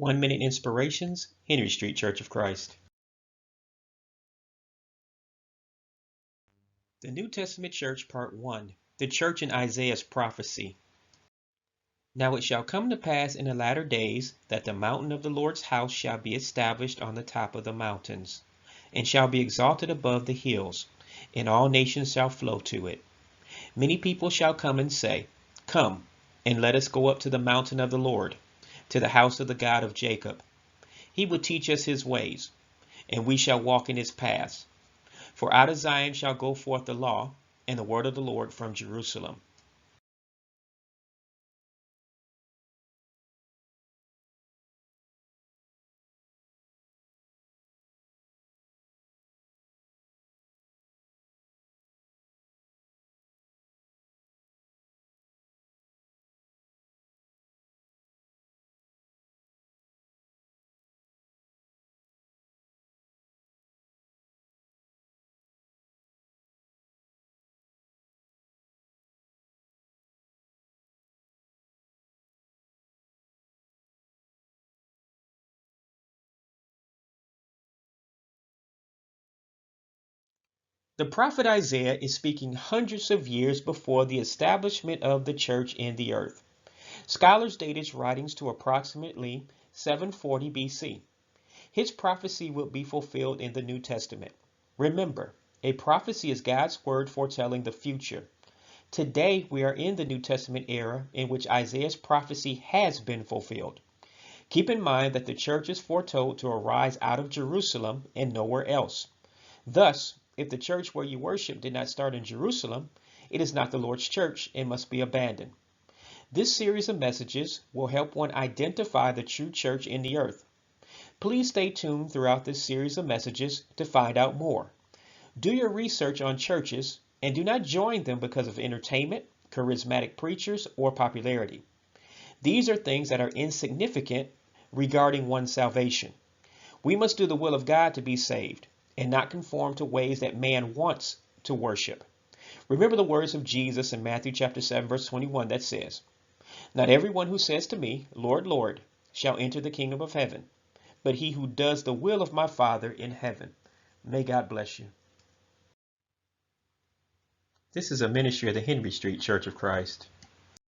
1 Minute Inspirations, Henry Street Church of Christ. The New Testament Church, Part 1. The Church in Isaiah's Prophecy. Now it shall come to pass in the latter days that the mountain of the Lord's house shall be established on the top of the mountains, and shall be exalted above the hills, and all nations shall flow to it. Many people shall come and say, Come, and let us go up to the mountain of the Lord, to the house of the God of Jacob. He will teach us his ways, and we shall walk in his paths. For out of Zion shall go forth the law, and the word of the Lord from Jerusalem. The prophet Isaiah is speaking hundreds of years before the establishment of the church in the earth. Scholars date his writings to approximately 740 BC. His prophecy will be fulfilled in the New Testament. Remember, a prophecy is God's word foretelling the future. Today, we are in the New Testament era in which Isaiah's prophecy has been fulfilled. Keep in mind that the church is foretold to arise out of Jerusalem and nowhere else. Thus, if the church where you worship did not start in Jerusalem, it is not the Lord's church and must be abandoned. This series of messages will help one identify the true church in the earth. Please stay tuned throughout this series of messages to find out more. Do your research on churches and do not join them because of entertainment, charismatic preachers, or popularity. These are things that are insignificant regarding one's salvation. We must do the will of God to be saved, and not conform to ways that man wants to worship. Remember the words of Jesus in Matthew chapter 7, verse 21 that says, Not everyone who says to me, Lord, Lord, shall enter the kingdom of heaven, but he who does the will of my Father in heaven. May God bless you. This is a ministry of the Henry Street Church of Christ.